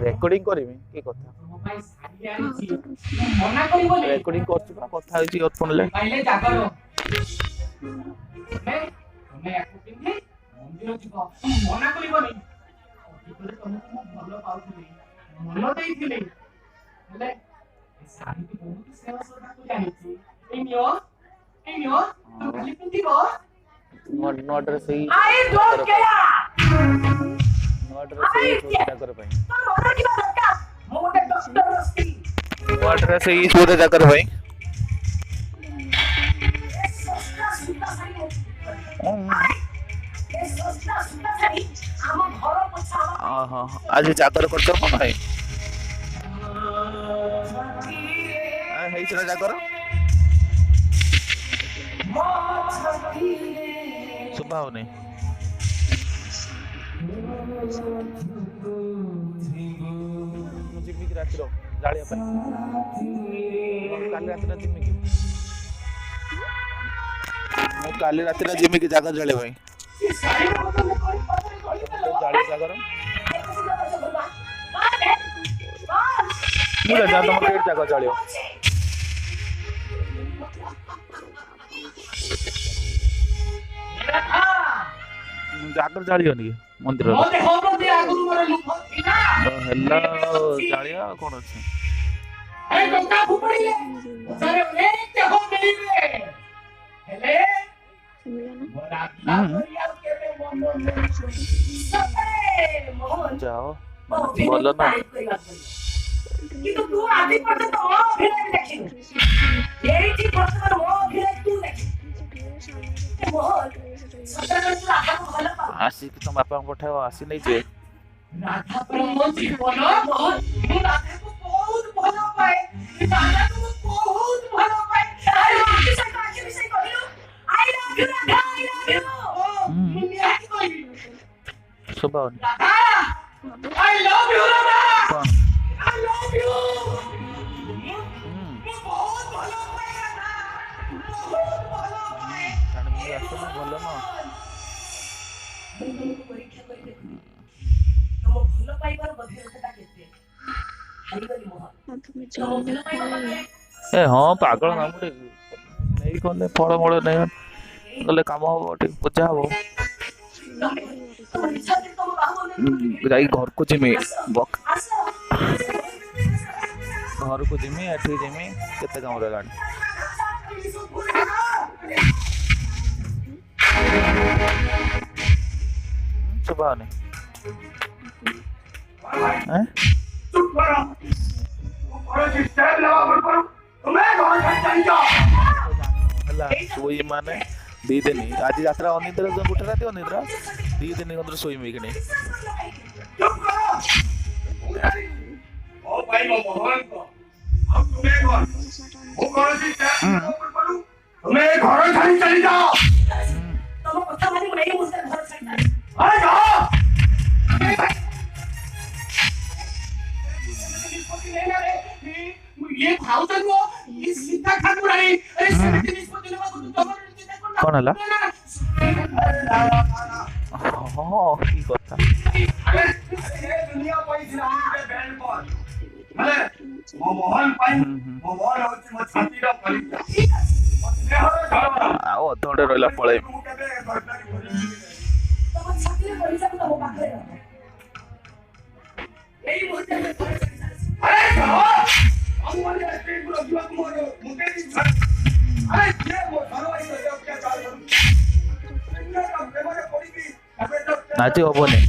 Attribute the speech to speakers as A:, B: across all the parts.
A: ରେକର୍डिଂ କରିବି କି କଥା ରେକର୍डिଂ କରୁଛୁ ପା କଥା ହେଉଛି ଇୟରଫୋନ ରେ ନୂଆ ଡ୍ରେସ୍ ସେଇ ଜାଗର ପାଇଁ ନୂଆ ଡ୍ରେସ୍ ସେଇ ସୁବିଧା ଜାଗର ପାଇଁ आज जागर कर जागर सुबह होने राति जालिया काली राति जिमी की जागर जालिया भाई जागर मुझे जा तुम केट जागर जालियो जागर जालियो नहीं मंदिर हेला जालिया कौन अछि अरे टोका फुपड़िले सारे एक हो गई रे हेले जाओ बोलो ना কিন্তু तू आधी पडत हो फिर देखी यही जी प्रश्न हो फिर तू देखी मोहन सतरा तू आधा भलो पा आसी कि तुम बापा पठाओ आसी नहीं जे राधा पर मो जीवन मोहन तू राधा को बहुत भलो पाए दादा को बहुत भलो पाए अरे बाकी से विषय कहिलो I love you Radha I love you दुनिया की कोई सुबह I love you Radha I love you. बहुत भलो पाए ना बहुत भलो पाए कान में आसो ना भलो ना परीक्षा कर देखो तुम भलो पाइबार गभीरता केते हारिगली मोहन तुम भलो पाइबार ए हां पागल ना मुटे नहीं कोले फळ मोळ नहीं गले काम हो ठीक पूजा हो जाई घर को जिमे बक घर को जिमी एठी जिमी केते काम रे गाडी सुबह ने हैं चुप करो और सिस्टम लगा पर तुम्हें कौन चाहिए हला सोई माने दी दिन आज यात्रा अनिद्रा जो गुटे राती अनिद्रा दी दिन अंदर सोई मी कने चुप करो ओ भाई मोहन को अब तुम्हें कौन वो कौन सी तुम्हें घर छाड़ी चली जाओ तुम पता मानी नहीं मुझसे घर छाड़ी अरे जाओ ये भाउजन वो ये सीता ठाकुर आई अरे सेवेंटी निष्पत्ति लेवा को तुम कौन हला हां की कथा अरे दुनिया पैसा हमके बैंड पर भले मोहन पाई मोहन होची म छाती रा पड़ी आओ थोड़े रोला पळे तम छाती रे पड़ी सब हो पाखे एई मोहते अरे जाओ हम वाले स्ट्रीट को जीवा को मुके दी अरे ये वो घरो आई तो क्या चाल करू नाचे होबने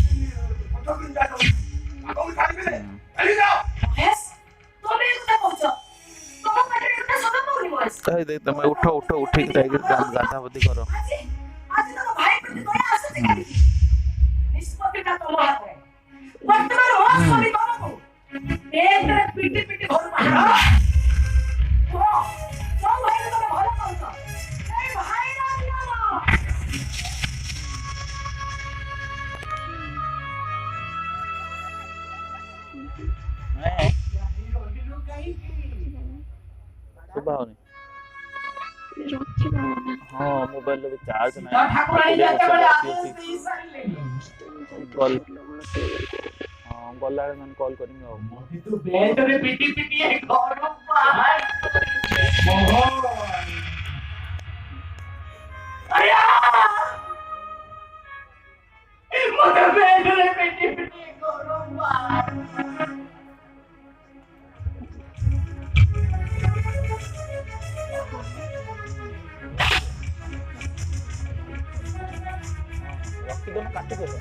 A: कह दे तुम उठो उठो उठी गाधा बदी करो आज तो भाई प्रति दया आसे निष्पत्तिटा तुम हाथे वर्तमान हो सभी को एक पीटी पीटी घर मारो तो भाई तो घर पहुंचो ए भाई ना सुबह होने हाँ मोबाइल में चार्ज नहीं कल
B: ଗଲାବେଳେ ନହେଲେ କଲ୍ କରିମି ଆଉ।
A: ମତେ ତୁ ବେଲ୍ଟରେ ପିଟି ପିଟି ଏ ଘର ବାହାର ମୋହନ ଆୟା ମତେ ବେଲ୍ଟରେ ପିଟି ପିଟି ଏ ଘର ବାହାର
B: ରଖିଦଉନ କାଟିଦେବେ।